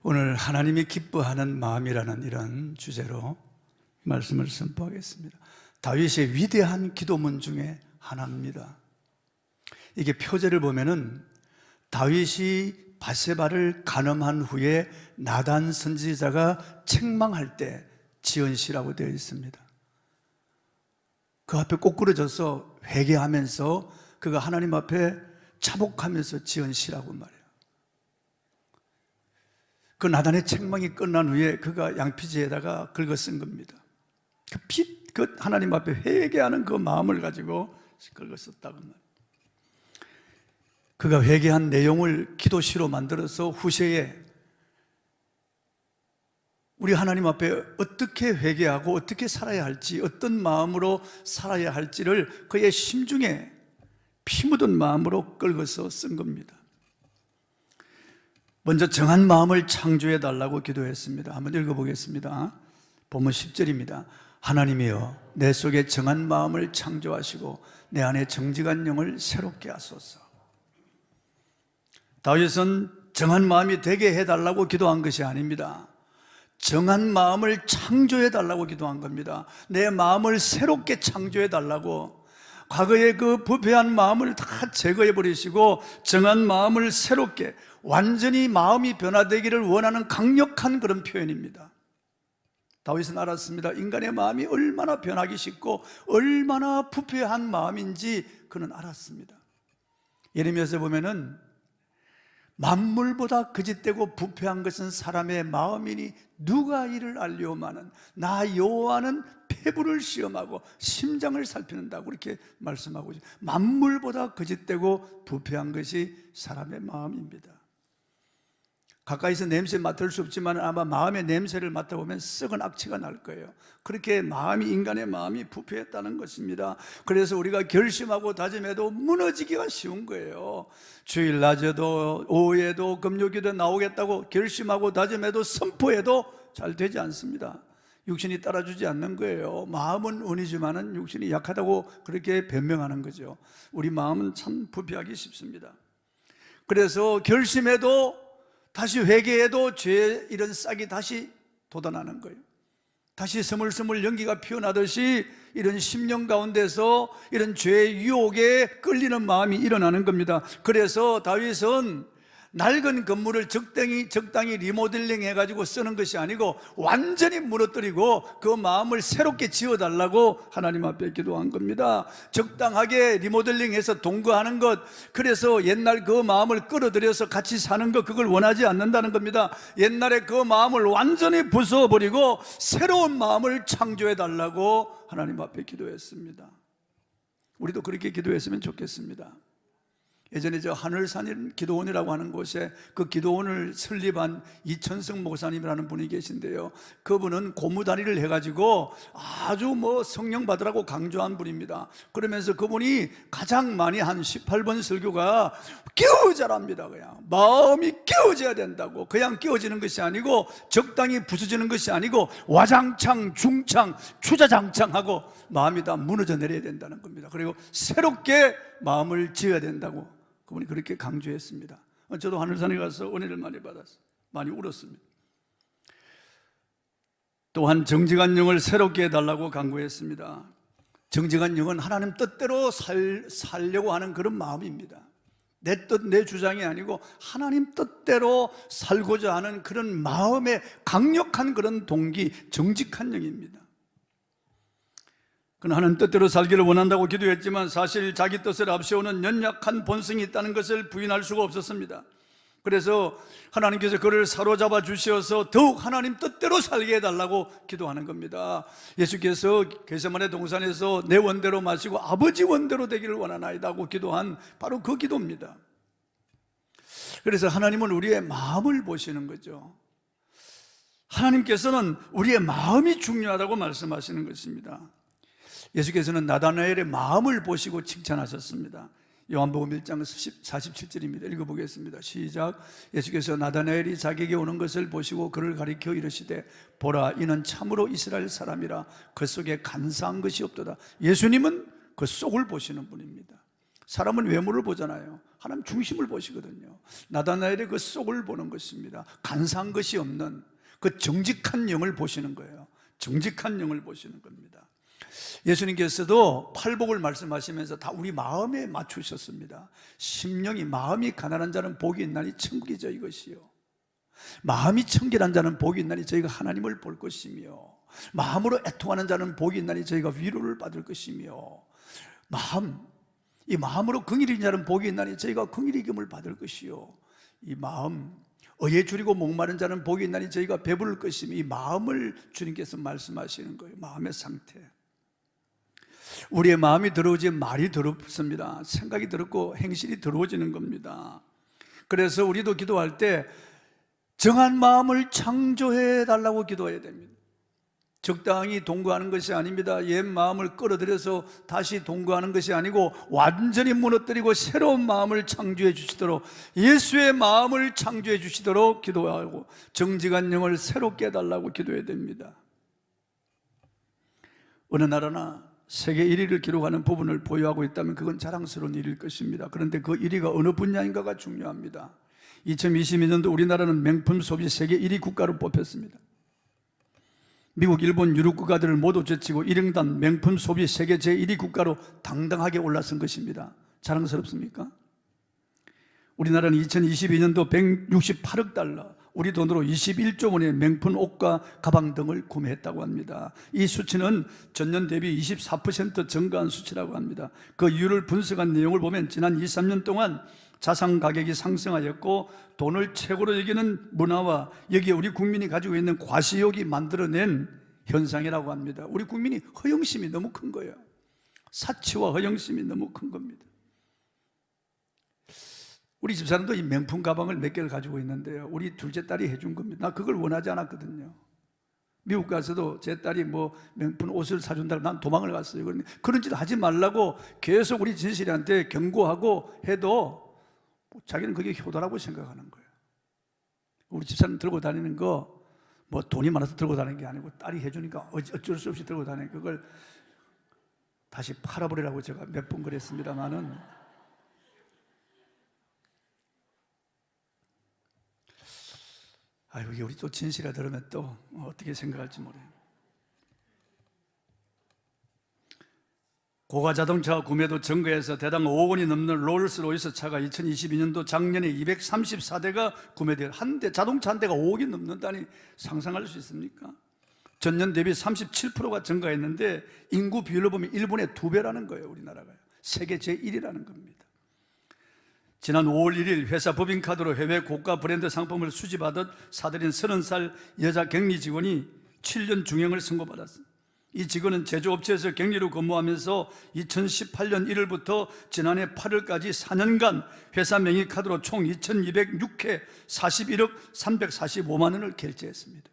오늘 하나님이 기뻐하는 마음이라는 이런 주제로 말씀을 선포하겠습니다. 다윗의 위대한 기도문 중에 하나입니다. 이게 표제를 보면은 다윗이 밧세바를 간음한 후에 나단 선지자가 책망할 때 지은 시라고 되어 있습니다. 그 앞에 꼬꾸러져서 회개하면서 그가 하나님 앞에 자복하면서 지은 시라고 말해요. 그 나단의 책망이 끝난 후에 그가 양피지에다가 긁어 쓴 겁니다. 그 하나님 앞에 회개하는 그 마음을 가지고 긁어 썼다고 말해요. 그가 회개한 내용을 기도시로 만들어서 후세에 우리 하나님 앞에 어떻게 회개하고 어떻게 살아야 할지, 어떤 마음으로 살아야 할지를 그의 심중에 피 묻은 마음으로 긁어서 쓴 겁니다. 먼저 정한 마음을 창조해 달라고 기도했습니다. 한번 읽어보겠습니다. 본문 10절입니다. 하나님이여 내 속에 정한 마음을 창조하시고 내 안에 정직한 영을 새롭게 하소서. 다윗은 정한 마음이 되게 해달라고 기도한 것이 아닙니다. 정한 마음을 창조해 달라고 기도한 겁니다. 내 마음을 새롭게 창조해 달라고. 과거의 그 부패한 마음을 다 제거해 버리시고 정한 마음을 새롭게, 완전히 마음이 변화되기를 원하는 강력한 그런 표현입니다. 다윗은 알았습니다. 인간의 마음이 얼마나 변하기 쉽고 얼마나 부패한 마음인지 그는 알았습니다. 예레미야서 보면은 만물보다 거짓되고 부패한 것은 사람의 마음이니 누가 이를 알려오마는 나 여호와는 폐부를 시험하고 심장을 살피는다고 그렇게 말씀하고 있어요. 만물보다 거짓되고 부패한 것이 사람의 마음입니다. 가까이서 냄새 맡을 수 없지만 아마 마음의 냄새를 맡아보면 썩은 악취가 날 거예요. 그렇게 인간의 마음이 부패했다는 것입니다. 그래서 우리가 결심하고 다짐해도 무너지기가 쉬운 거예요. 주일 낮에도 오후에도 금요기도 나오겠다고 결심하고 다짐해도 선포해도 잘 되지 않습니다. 육신이 따라주지 않는 거예요. 마음은 은이지만은 육신이 약하다고 그렇게 변명하는 거죠. 우리 마음은 참 부패하기 쉽습니다. 그래서 결심해도 다시 회개해도 죄의 이런 싹이 다시 돋아나는 거예요. 다시 스물스물 연기가 피어나듯이 이런 심령 가운데서 이런 죄의 유혹에 끌리는 마음이 일어나는 겁니다. 그래서 다윗은 낡은 건물을 적당히 리모델링 해가지고 쓰는 것이 아니고 완전히 무너뜨리고 그 마음을 새롭게 지어달라고 하나님 앞에 기도한 겁니다. 적당하게 리모델링해서 동거하는 것, 그래서 옛날 그 마음을 끌어들여서 같이 사는 것, 그걸 원하지 않는다는 겁니다. 옛날에 그 마음을 완전히 부숴버리고 새로운 마음을 창조해달라고 하나님 앞에 기도했습니다. 우리도 그렇게 기도했으면 좋겠습니다. 예전에 저 하늘산 기도원이라고 하는 곳에 그 기도원을 설립한 이천성 목사님이라는 분이 계신데요, 그분은 고무다리를 해가지고 아주 성령 받으라고 강조한 분입니다. 그러면서 그분이 가장 많이 한 18번 설교가 깨어자랍니다. 그냥 마음이 깨어져야 된다고. 그냥 깨어지는 것이 아니고 적당히 부서지는 것이 아니고 와장창 중창 추자장창하고 마음이 다 무너져 내려야 된다는 겁니다. 그리고 새롭게 마음을 지어야 된다고 그분이 그렇게 강조했습니다. 저도 하늘산에 가서 은혜를 많이 받았어요. 많이 울었습니다. 또한 정직한 영을 새롭게 해달라고 강구했습니다. 정직한 영은 하나님 뜻대로 살려고 하는 그런 마음입니다. 내 뜻, 내 주장이 아니고 하나님 뜻대로 살고자 하는 그런 마음의 강력한 그런 동기, 정직한 영입니다. 그는 하나님 뜻대로 살기를 원한다고 기도했지만 사실 자기 뜻을 앞세우는 연약한 본성이 있다는 것을 부인할 수가 없었습니다. 그래서 하나님께서 그를 사로잡아 주셔서 더욱 하나님 뜻대로 살게 해달라고 기도하는 겁니다. 예수께서 겟세마네 동산에서 내 원대로 마시고 아버지 원대로 되기를 원하나이다고 기도한 바로 그 기도입니다. 그래서 하나님은 우리의 마음을 보시는 거죠. 하나님께서는 우리의 마음이 중요하다고 말씀하시는 것입니다. 예수께서는 나다나엘의 마음을 보시고 칭찬하셨습니다. 요한복음 1장 47절입니다. 읽어보겠습니다. 시작. 예수께서 나다나엘이 자기에게 오는 것을 보시고 그를 가리켜 이르시되 보라 이는 참으로 이스라엘 사람이라 그 속에 간사한 것이 없도다. 예수님은 그 속을 보시는 분입니다. 사람은 외모를 보잖아요. 하나님 중심을 보시거든요. 나다나엘의 그 속을 보는 것입니다. 간사한 것이 없는 그 정직한 영을 보시는 거예요. 정직한 영을 보시는 겁니다. 예수님께서도 팔복을 말씀하시면서 다 우리 마음에 맞추셨습니다. 심령이 마음이 가난한 자는 복이 있나니 천국이죠 이것이요. 마음이 청결한 자는 복이 있나니 저희가 하나님을 볼 것이며, 마음으로 애통하는 자는 복이 있나니 저희가 위로를 받을 것이며, 이 마음으로 긍휼히 자는 복이 있나니 저희가 긍휼히 여김을 받을 것이요, 이 마음 의에 줄이고 목마른 자는 복이 있나니 저희가 배부를 것이며, 이 마음을 주님께서 말씀하시는 거예요. 마음의 상태. 우리의 마음이 더러워지 말이 더럽습니다. 생각이 더럽고 행실이 더러워지는 겁니다. 그래서 우리도 기도할 때 정한 마음을 창조해 달라고 기도해야 됩니다. 적당히 동거하는 것이 아닙니다. 옛 마음을 끌어들여서 다시 동거하는 것이 아니고 완전히 무너뜨리고 새로운 마음을 창조해 주시도록, 예수의 마음을 창조해 주시도록 기도하고 정직한 영을 새롭게 해달라고 기도해야 됩니다. 어느 나라나 세계 1위를 기록하는 부분을 보유하고 있다면 그건 자랑스러운 일일 것입니다. 그런데 그 1위가 어느 분야인가가 중요합니다. 2022년도 우리나라는 명품 소비 세계 1위 국가로 뽑혔습니다. 미국, 일본, 유럽 국가들을 모두 제치고 1등단 명품 소비 세계 제1위 국가로 당당하게 올라선 것입니다. 자랑스럽습니까? 우리나라는 2022년도 168억 달러, 우리 돈으로 21조 원의 명품 옷과 가방 등을 구매했다고 합니다. 이 수치는 전년 대비 24% 증가한 수치라고 합니다. 그 이유를 분석한 내용을 보면 지난 2, 3년 동안 자산 가격이 상승하였고 돈을 최고로 여기는 문화와 여기에 우리 국민이 가지고 있는 과시욕이 만들어낸 현상이라고 합니다. 우리 국민이 허영심이 너무 큰 거예요. 사치와 허영심이 너무 큰 겁니다. 우리 집사람도 이 명품 가방을 몇 개를 가지고 있는데요, 우리 둘째 딸이 해준 겁니다. 나 그걸 원하지 않았거든요. 미국 가서도 제 딸이 뭐 명품 옷을 사준다고 난 도망을 갔어요. 그런 짓 하지 말라고 계속 우리 진실이한테 경고하고 해도 자기는 그게 효도라고 생각하는 거예요. 우리 집사람 들고 다니는 거 뭐 돈이 많아서 들고 다니는 게 아니고 딸이 해주니까 어쩔 수 없이 들고 다니는, 그걸 다시 팔아버리라고 제가 몇 번 그랬습니다만은, 아유, 이게 우리 또 진실을 들으면 또 어떻게 생각할지 모르요. 고가 자동차 구매도 증가해서 대당 5억 원이 넘는 롤스로이스 차가 2022년도 작년에 234대가 구매되어, 자동차 한 대가 5억이 넘는다니 상상할 수 있습니까? 전년 대비 37%가 증가했는데 인구 비율로 보면 일본의 2배라는 거예요. 우리나라가 세계 제1위라는 겁니다. 지난 5월 1일 회사 법인카드로 해외 고가 브랜드 상품을 수집하듯 사들인 30살 여자 격리 직원이 7년 중형을 선고받았습니다. 이 직원은 제조업체에서 격리로 근무하면서 2018년 1월부터 지난해 8월까지 4년간 회사 명의카드로 총 2206회 41억 345만 원을 결제했습니다.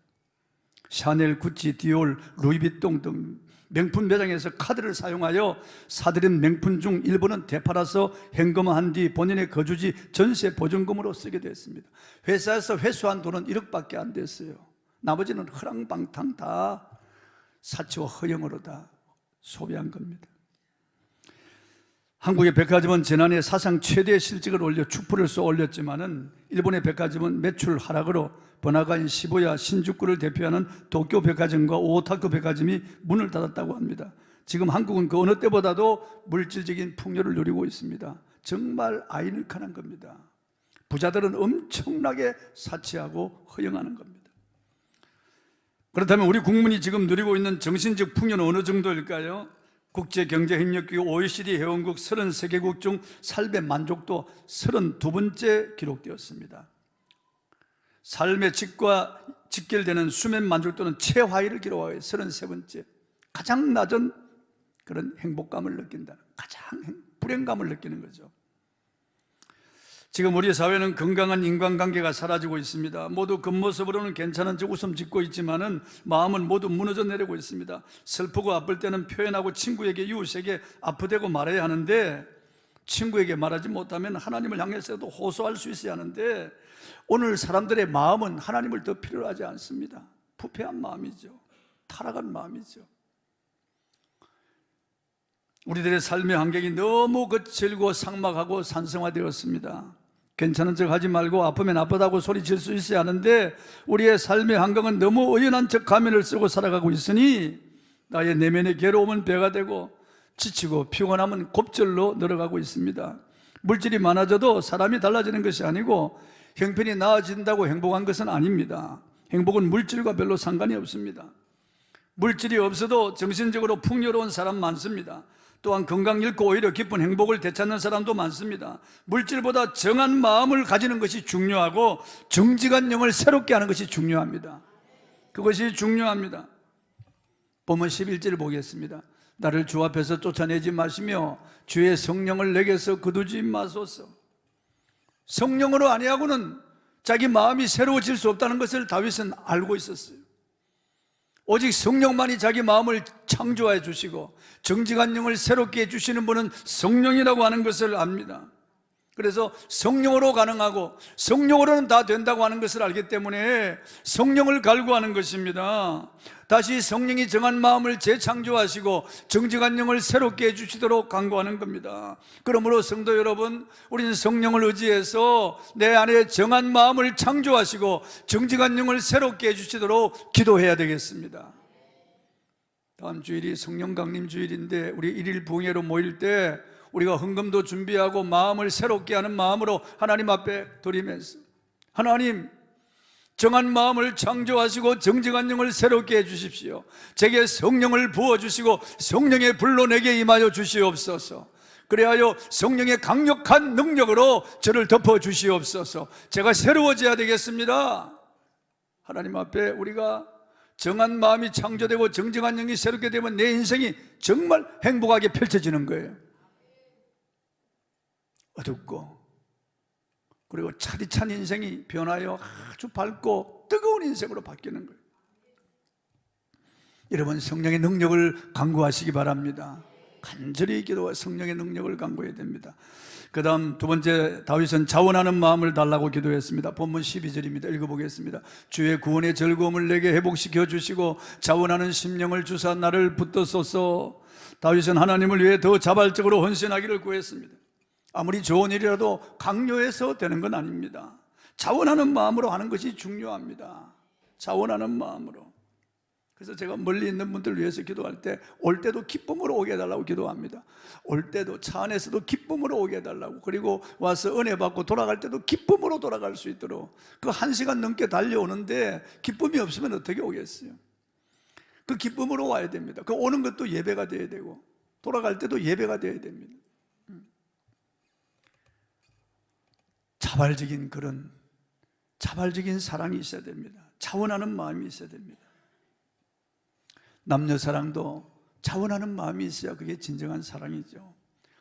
샤넬, 구찌, 디올, 루이비통 등 명품 매장에서 카드를 사용하여 사들인 명품 중 일부는 되팔아서 현금화한 뒤 본인의 거주지 전세 보증금으로 쓰게 됐습니다. 회사에서 회수한 돈은 1억밖에 안 됐어요. 나머지는 허랑방탕 다 사치와 허영으로 다 소비한 겁니다. 한국의 백화점은 지난해 사상 최대 실적을 올려 축포를 쏘아 올렸지만은 일본의 백화점은 매출 하락으로 번화가인 시부야, 신주쿠를 대표하는 도쿄 백화점과 오타쿠 백화점이 문을 닫았다고 합니다. 지금 한국은 그 어느 때보다도 물질적인 풍요를 누리고 있습니다. 정말 아이러니컬한 겁니다. 부자들은 엄청나게 사치하고 허영하는 겁니다. 그렇다면 우리 국민이 지금 누리고 있는 정신적 풍요는 어느 정도일까요? 국제경제협력기구 OECD 회원국 33개국 중 삶의 만족도 32번째 기록되었습니다. 삶의 질과 직결되는 수면 만족도는 최하위를 기록하여 33번째, 가장 낮은 그런 행복감을 느낀다는, 가장 불행감을 느끼는 거죠. 지금 우리 사회는 건강한 인간관계가 사라지고 있습니다. 모두 겉모습으로는 괜찮은 척 웃음 짓고 있지만은 마음은 모두 무너져 내리고 있습니다. 슬프고 아플 때는 표현하고 친구에게, 이웃에게 아프다고 말해야 하는데, 친구에게 말하지 못하면 하나님을 향해서도 호소할 수 있어야 하는데, 오늘 사람들의 마음은 하나님을 더 필요로 하지 않습니다. 부패한 마음이죠. 타락한 마음이죠. 우리들의 삶의 환경이 너무 거칠고 삭막하고 산성화되었습니다. 괜찮은 척 하지 말고 아프면 아프다고 소리칠 수 있어야 하는데 우리의 삶의 환경은 너무 의연한 척 가면을 쓰고 살아가고 있으니 나의 내면의 괴로움은 배가 되고 지치고 피곤함은 곱절로 늘어가고 있습니다. 물질이 많아져도 사람이 달라지는 것이 아니고 형편이 나아진다고 행복한 것은 아닙니다. 행복은 물질과 별로 상관이 없습니다. 물질이 없어도 정신적으로 풍요로운 사람 많습니다. 또한 건강 잃고 오히려 깊은 행복을 되찾는 사람도 많습니다. 물질보다 정한 마음을 가지는 것이 중요하고 정직한 영을 새롭게 하는 것이 중요합니다. 그것이 중요합니다. 본문 11절 보겠습니다. 나를 주 앞에서 쫓아내지 마시며 주의 성령을 내게서 거두지 마소서. 성령으로 아니하고는 자기 마음이 새로워질 수 없다는 것을 다윗은 알고 있었어요. 오직 성령만이 자기 마음을 창조해 주시고 정직한 영을 새롭게 해주시는 분은 성령이라고 하는 것을 압니다. 그래서 성령으로 가능하고 성령으로는 다 된다고 하는 것을 알기 때문에 성령을 갈구하는 것입니다. 다시 성령이 정한 마음을 재창조하시고 정직한 영을 새롭게 해주시도록 간구하는 겁니다. 그러므로 성도 여러분, 우리는 성령을 의지해서 내 안에 정한 마음을 창조하시고 정직한 영을 새롭게 해주시도록 기도해야 되겠습니다. 다음 주일이 성령 강림 주일인데 우리 일일 부흥회로 모일 때 우리가 헌금도 준비하고 마음을 새롭게 하는 마음으로 하나님 앞에 드리면서 하나님, 정한 마음을 창조하시고 정직한 영을 새롭게 해주십시오. 제게 성령을 부어주시고 성령의 불로 내게 임하여 주시옵소서. 그래하여 성령의 강력한 능력으로 저를 덮어주시옵소서. 제가 새로워져야 되겠습니다. 하나님 앞에 우리가 정한 마음이 창조되고 정직한 영이 새롭게 되면 내 인생이 정말 행복하게 펼쳐지는 거예요. 어둡고 그리고 차디찬 인생이 변하여 아주 밝고 뜨거운 인생으로 바뀌는 거예요. 여러분, 성령의 능력을 간구하시기 바랍니다. 간절히 기도와 성령의 능력을 간구해야 됩니다. 그 다음 두 번째, 다윗은 자원하는 마음을 달라고 기도했습니다. 본문 12절입니다. 읽어보겠습니다. 주의 구원의 즐거움을 내게 회복시켜 주시고 자원하는 심령을 주사 나를 붙드소서. 다윗은 하나님을 위해 더 자발적으로 헌신하기를 구했습니다. 아무리 좋은 일이라도 강요해서 되는 건 아닙니다. 자원하는 마음으로 하는 것이 중요합니다. 자원하는 마음으로. 그래서 제가 멀리 있는 분들 위해서 기도할 때 올 때도 기쁨으로 오게 해달라고 기도합니다. 올 때도 차 안에서도 기쁨으로 오게 해달라고, 그리고 와서 은혜 받고 돌아갈 때도 기쁨으로 돌아갈 수 있도록. 그 1시간 넘게 달려오는데 기쁨이 없으면 어떻게 오겠어요? 그 기쁨으로 와야 됩니다. 그 오는 것도 예배가 돼야 되고 돌아갈 때도 예배가 돼야 됩니다. 자발적인 사랑이 있어야 됩니다. 자원하는 마음이 있어야 됩니다. 남녀 사랑도 자원하는 마음이 있어야 그게 진정한 사랑이죠.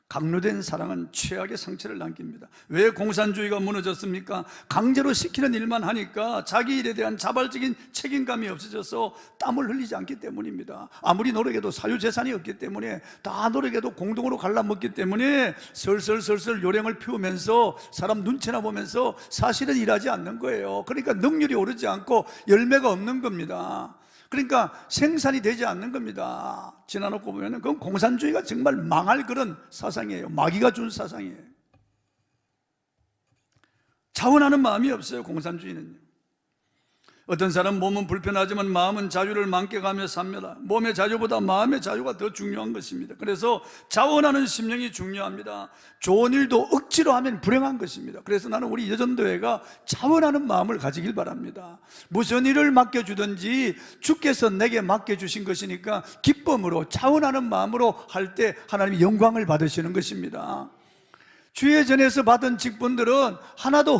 강요된 사랑은 최악의 상처를 남깁니다. 왜 공산주의가 무너졌습니까? 강제로 시키는 일만 하니까 자기 일에 대한 자발적인 책임감이 없어져서 땀을 흘리지 않기 때문입니다. 아무리 노력해도 사유재산이 없기 때문에, 다 노력해도 공동으로 갈라먹기 때문에 슬슬 요령을 피우면서 사람 눈치나 보면서 사실은 일하지 않는 거예요. 그러니까 능률이 오르지 않고 열매가 없는 겁니다. 그러니까 생산이 되지 않는 겁니다. 지나놓고 보면 그건 공산주의가 정말 망할 그런 사상이에요. 마귀가 준 사상이에요. 자원하는 마음이 없어요, 공산주의는요. 어떤 사람 몸은 불편하지만 마음은 자유를 만끽하며 삽니다. 몸의 자유보다 마음의 자유가 더 중요한 것입니다. 그래서 자원하는 심령이 중요합니다. 좋은 일도 억지로 하면 불행한 것입니다. 그래서 나는 우리 여전도회가 자원하는 마음을 가지길 바랍니다. 무슨 일을 맡겨주든지 주께서 내게 맡겨주신 것이니까 기쁨으로 자원하는 마음으로 할 때 하나님이 영광을 받으시는 것입니다. 주의 전에서 받은 직분들은 하나도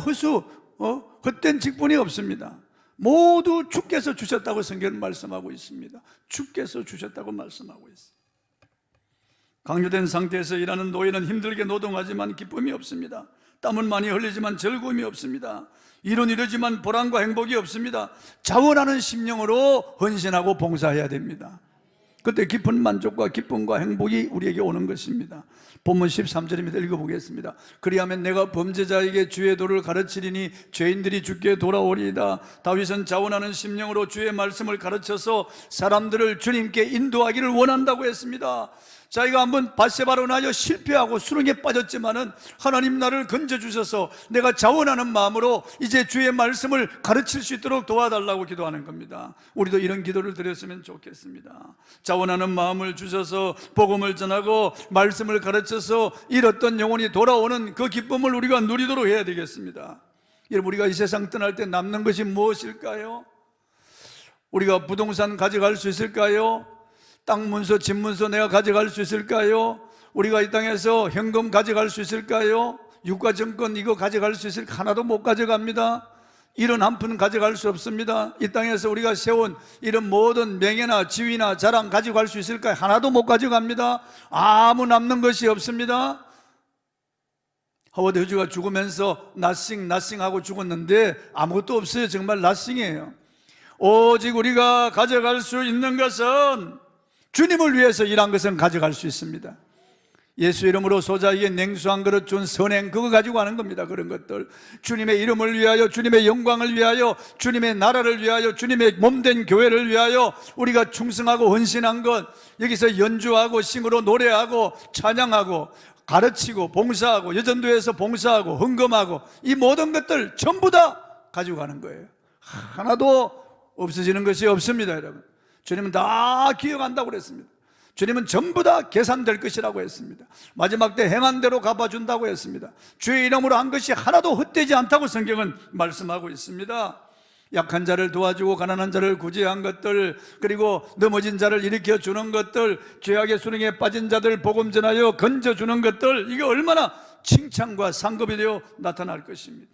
헛된 직분이 없습니다. 모두 주께서 주셨다고 성경은 말씀하고 있습니다. 주께서 주셨다고 말씀하고 있습니다. 강요된 상태에서 일하는 노예는 힘들게 노동하지만 기쁨이 없습니다. 땀은 많이 흘리지만 즐거움이 없습니다. 일은 이르지만 보람과 행복이 없습니다. 자원하는 심령으로 헌신하고 봉사해야 됩니다. 그때 깊은 만족과 기쁨과 행복이 우리에게 오는 것입니다. 본문 13절입니다. 읽어보겠습니다. 그리하면 내가 범죄자에게 주의 도를 가르치리니 죄인들이 주께 돌아오리이다. 다윗은 자원하는 심령으로 주의 말씀을 가르쳐서 사람들을 주님께 인도하기를 원한다고 했습니다. 자기가 한번 밧세바로 인하여 실패하고 수렁에 빠졌지만은 하나님 나를 건져주셔서 내가 자원하는 마음으로 이제 주의 말씀을 가르칠 수 있도록 도와달라고 기도하는 겁니다. 우리도 이런 기도를 드렸으면 좋겠습니다. 자원하는 마음을 주셔서 복음을 전하고 말씀을 가르쳐서 잃었던 영혼이 돌아오는 그 기쁨을 우리가 누리도록 해야 되겠습니다. 여러분, 우리가 이 세상 떠날 때 남는 것이 무엇일까요? 우리가 부동산 가져갈 수 있을까요? 땅 문서, 집 문서 내가 가져갈 수 있을까요? 우리가 이 땅에서 현금 가져갈 수 있을까요? 유가증권 이거 가져갈 수 있을까? 하나도 못 가져갑니다. 이런 한 푼 가져갈 수 없습니다. 이 땅에서 우리가 세운 이런 모든 명예나 지위나 자랑 가져갈 수 있을까요? 하나도 못 가져갑니다. 아무 남는 것이 없습니다. 하워드 휴즈가 죽으면서 nothing 하고 죽었는데 아무것도 없어요. 정말 nothing이에요. 오직 우리가 가져갈 수 있는 것은 주님을 위해서 일한 것은 가져갈 수 있습니다. 예수 이름으로 소자에게 냉수 한 그릇 준 선행, 그거 가지고 하는 겁니다. 그런 것들, 주님의 이름을 위하여, 주님의 영광을 위하여, 주님의 나라를 위하여, 주님의 몸된 교회를 위하여 우리가 충성하고 헌신한 것, 여기서 연주하고 싱으로 노래하고 찬양하고 가르치고 봉사하고 여전도에서 봉사하고 헌금하고 이 모든 것들 전부 다 가지고 가는 거예요. 하나도 없어지는 것이 없습니다. 여러분, 주님은 다 기억한다고 그랬습니다. 주님은 전부 다 계산될 것이라고 했습니다. 마지막 때 행한 대로 갚아준다고 했습니다. 주의 이름으로 한 것이 하나도 헛되지 않다고 성경은 말씀하고 있습니다. 약한 자를 도와주고 가난한 자를 구제한 것들, 그리고 넘어진 자를 일으켜 주는 것들, 죄악의 수렁에 빠진 자들 복음 전하여 건져주는 것들, 이게 얼마나 칭찬과 상급이 되어 나타날 것입니다.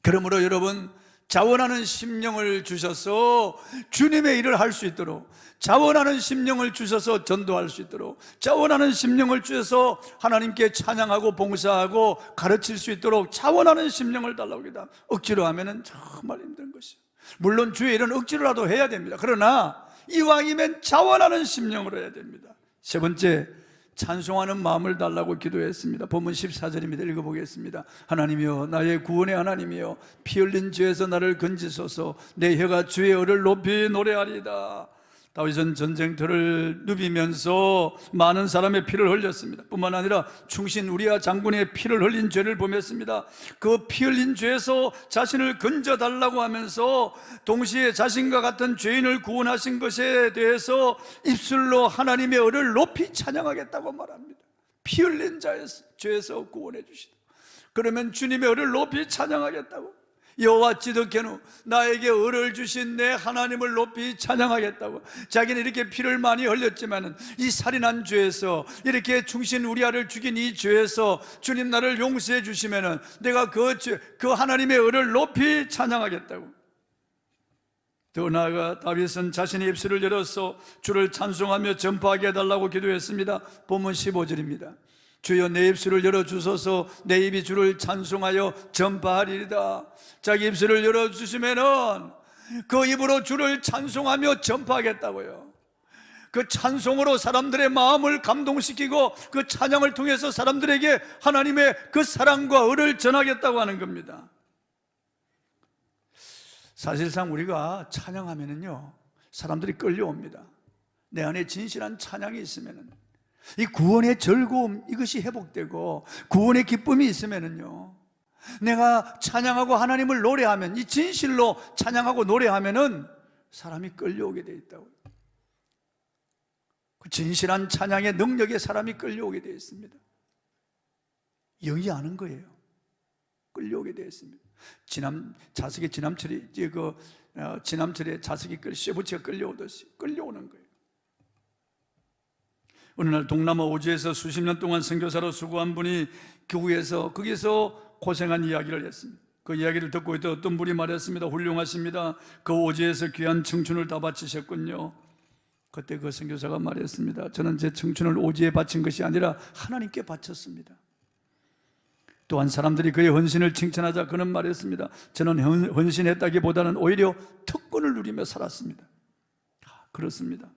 그러므로 여러분, 자원하는 심령을 주셔서 주님의 일을 할 수 있도록, 자원하는 심령을 주셔서 전도할 수 있도록, 자원하는 심령을 주셔서 하나님께 찬양하고 봉사하고 가르칠 수 있도록 자원하는 심령을 달라고 합니다. 억지로 하면 정말 힘든 것이에요. 물론 주의 일은 억지로라도 해야 됩니다. 그러나 이왕이면 자원하는 심령으로 해야 됩니다. 세 번째, 찬송하는 마음을 달라고 기도했습니다. 본문 14절입니다. 읽어보겠습니다. 하나님이여, 나의 구원의 하나님이여, 피 흘린 죄에서 나를 건지소서. 내 혀가 주의 의를 높이 노래하리이다. 다윗은 전쟁터를 누비면서 많은 사람의 피를 흘렸습니다. 뿐만 아니라 충신 우리아 장군의 피를 흘린 죄를 범했습니다. 그 피 흘린 죄에서 자신을 건져달라고 하면서 동시에 자신과 같은 죄인을 구원하신 것에 대해서 입술로 하나님의 의를 높이 찬양하겠다고 말합니다. 피 흘린 죄에서 구원해 주시다. 그러면 주님의 의를 높이 찬양하겠다고, 여호와 지덕해노, 나에게 의를 주신 내 하나님을 높이 찬양하겠다고. 자기는 이렇게 피를 많이 흘렸지만 이 살인한 죄에서, 이렇게 충신 우리아를 죽인 이 죄에서 주님 나를 용서해 주시면 내가 그 하나님의 의를 높이 찬양하겠다고. 더 나아가 다윗은 자신의 입술을 열어서 주를 찬송하며 전파하게 해달라고 기도했습니다. 본문 15절입니다. 주여, 내 입술을 열어주소서. 내 입이 주를 찬송하여 전파하리이다. 자기 입술을 열어주시면은 그 입으로 주를 찬송하며 전파하겠다고요. 그 찬송으로 사람들의 마음을 감동시키고 그 찬양을 통해서 사람들에게 하나님의 그 사랑과 의를 전하겠다고 하는 겁니다. 사실상 우리가 찬양하면은요, 사람들이 끌려옵니다. 내 안에 진실한 찬양이 있으면은, 이 구원의 즐거움, 이것이 회복되고 구원의 기쁨이 있으면은요, 내가 찬양하고 하나님을 노래하면, 이 진실로 찬양하고 노래하면은 사람이 끌려오게 돼 있다고. 그 진실한 찬양의 능력에 사람이 끌려오게 되어 있습니다. 영이 아는 거예요. 끌려오게 되어 있습니다. 자석의 지남철에 자석이 쇠붙이가 끌려오듯이 끌려오는 거예요. 어느 날 동남아 오지에서 수십 년 동안 선교사로 수고한 분이 교회에서 거기서 고생한 이야기를 했습니다. 그 이야기를 듣고 있던 어떤 분이 말했습니다. 훌륭하십니다. 그 오지에서 귀한 청춘을 다 바치셨군요. 그때 그 선교사가 말했습니다. 저는 제 청춘을 오지에 바친 것이 아니라 하나님께 바쳤습니다. 또한 사람들이 그의 헌신을 칭찬하자 그는 말했습니다. 저는 헌신했다기보다는 오히려 특권을 누리며 살았습니다. 그렇습니다.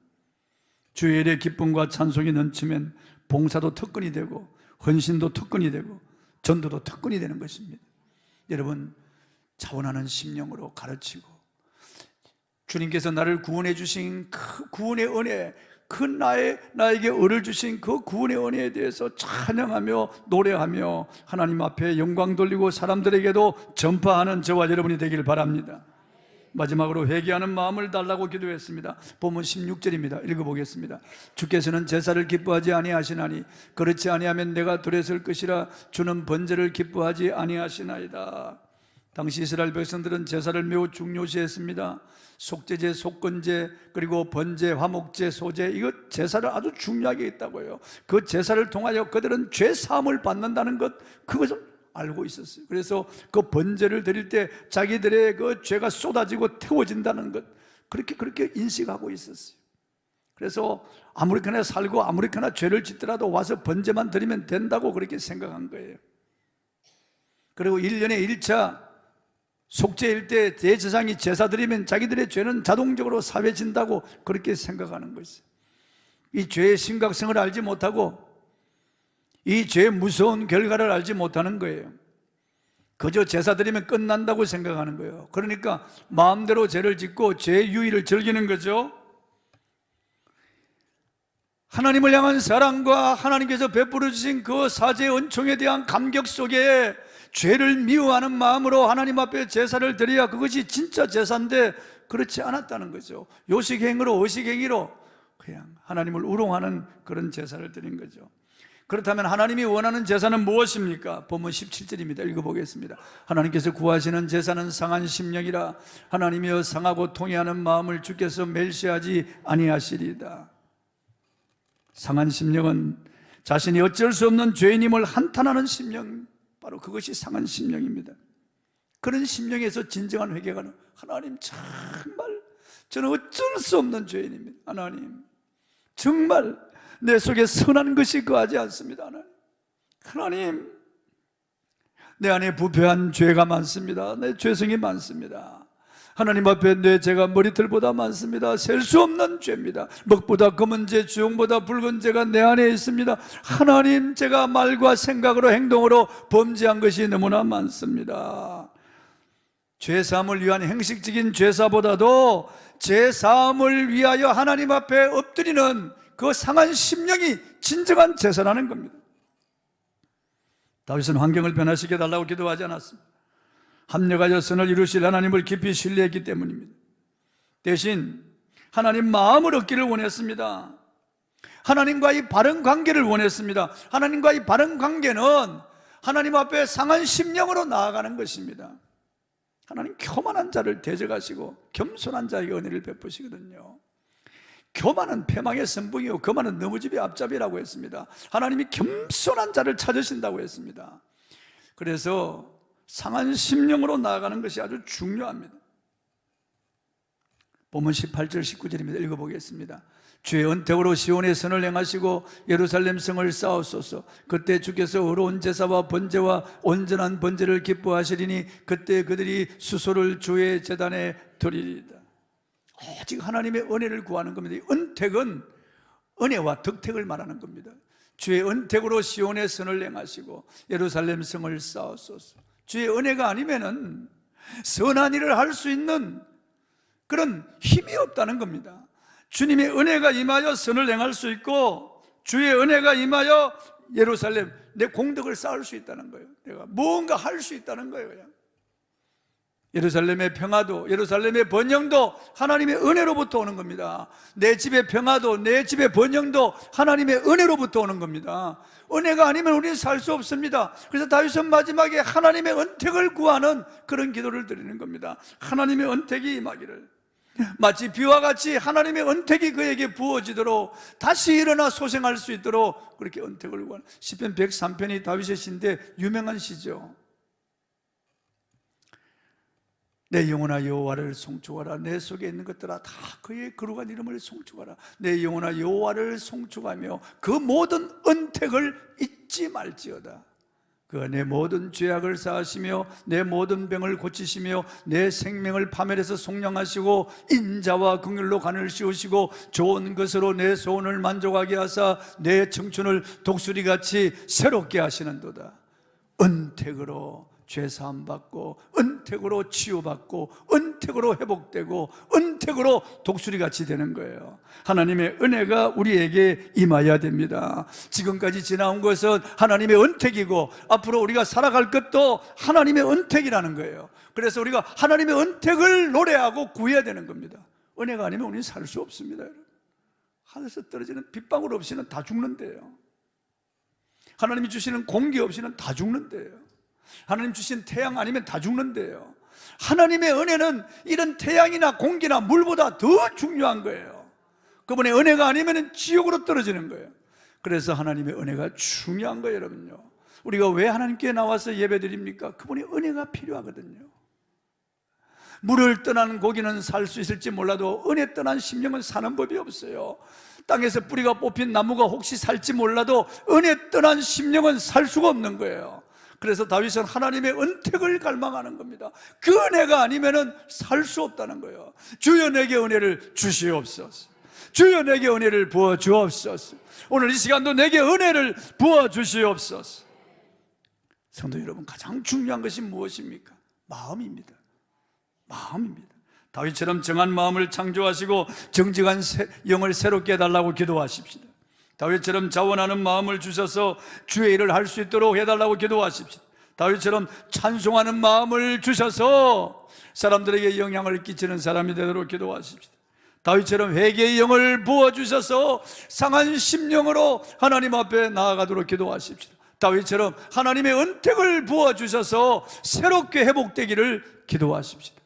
주의 일의 기쁨과 찬송이 넘치면 봉사도 특권이 되고 헌신도 특권이 되고 전도도 특권이 되는 것입니다. 여러분, 자원하는 심령으로 가르치고 주님께서 나를 구원해 주신 그 구원의 은혜, 그 나에게 을을 주신 그 구원의 은혜에 대해서 찬양하며 노래하며 하나님 앞에 영광 돌리고 사람들에게도 전파하는 저와 여러분이 되길 바랍니다. 마지막으로 회개하는 마음을 달라고 기도했습니다. 본문 16절입니다. 읽어보겠습니다. 주께서는 제사를 기뻐하지 아니하시나니 그렇지 아니하면 내가 두려웠을 것이라 주는 번제를 기뻐하지 아니하시나이다. 당시 이스라엘 백성들은 제사를 매우 중요시했습니다. 속죄제, 속건제, 그리고 번제, 화목제, 소제, 이거 제사를 아주 중요하게 했다고 해요. 그 제사를 통하여 그들은 죄 사함을 받는다는 것, 그것을 알고 있었어요. 그래서 그 번제를 드릴 때 자기들의 그 죄가 쏟아지고 태워진다는 것, 그렇게 인식하고 있었어요. 그래서 아무렇게나 살고 아무렇게나 죄를 짓더라도 와서 번제만 드리면 된다고 그렇게 생각한 거예요. 그리고 1년에 1차 속죄일 때 대제사장이 제사 드리면 자기들의 죄는 자동적으로 사해진다고 그렇게 생각하는 것이에요. 이 죄의 심각성을 알지 못하고 이 죄의 무서운 결과를 알지 못하는 거예요. 그저 제사 드리면 끝난다고 생각하는 거예요. 그러니까 마음대로 죄를 짓고 죄의 유의를 즐기는 거죠. 하나님을 향한 사랑과 하나님께서 베풀어 주신 그 사죄의 은총에 대한 감격 속에 죄를 미워하는 마음으로 하나님 앞에 제사를 드려야 그것이 진짜 제사인데 그렇지 않았다는 거죠. 요식행위로 의식행위로 그냥 하나님을 우롱하는 그런 제사를 드린 거죠. 그렇다면 하나님이 원하는 제사는 무엇입니까? 본문 17절입니다. 읽어보겠습니다. 하나님께서 구하시는 제사는 상한 심령이라 하나님이여 상하고 통회하는 마음을 주께서 멸시하지 아니하시리이다. 상한 심령은 자신이 어쩔 수 없는 죄인임을 한탄하는 심령, 바로 그것이 상한 심령입니다. 그런 심령에서 진정한 회개가 나는, 하나님 정말 저는 어쩔 수 없는 죄인입니다. 하나님 정말 내 속에 선한 것이 거하지 않습니다. 하나님 내 안에 부패한 죄가 많습니다. 내 죄성이 많습니다. 하나님 앞에 내 죄가 머리털보다 많습니다. 셀 수 없는 죄입니다. 먹보다 검은 죄, 주홍보다 붉은 죄가 내 안에 있습니다. 하나님 제가 말과 생각으로 행동으로 범죄한 것이 너무나 많습니다. 죄사함을 위한 형식적인 제사보다도 죄사함을 위하여 하나님 앞에 엎드리는 그 상한 심령이 진정한 제사라는 겁니다. 다윗은 환경을 변화시켜 달라고 기도하지 않았습니다. 합력하여 선을 이루실 하나님을 깊이 신뢰했기 때문입니다. 대신 하나님 마음을 얻기를 원했습니다. 하나님과의 바른 관계를 원했습니다. 하나님과의 바른 관계는 하나님 앞에 상한 심령으로 나아가는 것입니다. 하나님 교만한 자를 대적하시고 겸손한 자에게 은혜를 베푸시거든요. 교만은 패망의 선봉이요 거만은 너무집의 앞잡이라고 했습니다. 하나님이 겸손한 자를 찾으신다고 했습니다. 그래서 상한 심령으로 나아가는 것이 아주 중요합니다. 본문 18절 19절입니다. 읽어보겠습니다. 주의 은택으로 시온의 선을 행하시고 예루살렘 성을 쌓으소서. 그때 주께서 의로운 제사와 번제와 온전한 번제를 기뻐하시리니 그때 그들이 수소를 주의 제단에 드리리이다. 오직 하나님의 은혜를 구하는 겁니다. 이 은택은 은혜와 덕택을 말하는 겁니다. 주의 은택으로 시온의 선을 행하시고 예루살렘 성을 쌓으소서. 주의 은혜가 아니면은 선한 일을 할 수 있는 그런 힘이 없다는 겁니다. 주님의 은혜가 임하여 선을 행할 수 있고 주의 은혜가 임하여 예루살렘 내 공덕을 쌓을 수 있다는 거예요. 내가 무언가 할 수 있다는 거예요. 그냥. 예루살렘의 평화도 예루살렘의 번영도 하나님의 은혜로부터 오는 겁니다. 내 집의 평화도 내 집의 번영도 하나님의 은혜로부터 오는 겁니다. 은혜가 아니면 우리는 살 수 없습니다. 그래서 다윗은 마지막에 하나님의 은택을 구하는 그런 기도를 드리는 겁니다. 하나님의 은택이 임하기를, 마치 비와 같이 하나님의 은택이 그에게 부어지도록 다시 일어나 소생할 수 있도록 그렇게 은택을 구하는 시편 103편이 다윗의 시인데 유명한 시죠. 내 영혼아 여호와를 송축하라. 내 속에 있는 것들아 다 그의 거룩한 이름을 송축하라. 내 영혼아 여호와를 송축하며 그 모든 은택을 잊지 말지어다. 그가 내 모든 죄악을 사하시며 내 모든 병을 고치시며 내 생명을 파멸해서 속량하시고 인자와 긍휼로 간을 씌우시고 좋은 것으로 내 소원을 만족하게 하사 내 청춘을 독수리같이 새롭게 하시는도다. 은택으로 죄 사함 받고, 은택으로 치유받고, 은택으로 회복되고, 은택으로 독수리같이 되는 거예요. 하나님의 은혜가 우리에게 임해야 됩니다. 지금까지 지나온 것은 하나님의 은택이고, 앞으로 우리가 살아갈 것도 하나님의 은택이라는 거예요. 그래서 우리가 하나님의 은택을 노래하고 구해야 되는 겁니다. 은혜가 아니면 우리는 살 수 없습니다. 여러분, 하늘에서 떨어지는 빗방울 없이는 다 죽는데요. 하나님이 주시는 공기 없이는 다 죽는데요. 하나님 주신 태양 아니면 다 죽는데요. 하나님의 은혜는 이런 태양이나 공기나 물보다 더 중요한 거예요. 그분의 은혜가 아니면 지옥으로 떨어지는 거예요. 그래서 하나님의 은혜가 중요한 거예요. 여러분요, 우리가 왜 하나님께 나와서 예배드립니까? 그분의 은혜가 필요하거든요. 물을 떠난 고기는 살 수 있을지 몰라도 은혜 떠난 심령은 사는 법이 없어요. 땅에서 뿌리가 뽑힌 나무가 혹시 살지 몰라도 은혜 떠난 심령은 살 수가 없는 거예요. 그래서 다윗은 하나님의 은택을 갈망하는 겁니다. 그 은혜가 아니면 살 수 없다는 거예요. 주여 내게 은혜를 주시옵소서. 주여 내게 은혜를 부어주옵소서. 오늘 이 시간도 내게 은혜를 부어주시옵소서. 성도 여러분, 가장 중요한 것이 무엇입니까? 마음입니다. 마음입니다. 다윗처럼 정한 마음을 창조하시고 정직한 영을 새롭게 해달라고 기도하십시다. 다윗처럼 자원하는 마음을 주셔서 주의 일을 할 수 있도록 해달라고 기도하십시다. 다윗처럼 찬송하는 마음을 주셔서 사람들에게 영향을 끼치는 사람이 되도록 기도하십시다. 다윗처럼 회개의 영을 부어주셔서 상한 심령으로 하나님 앞에 나아가도록 기도하십시다. 다윗처럼 하나님의 은택을 부어주셔서 새롭게 회복되기를 기도하십시다.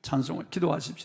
찬송을 기도하십시다.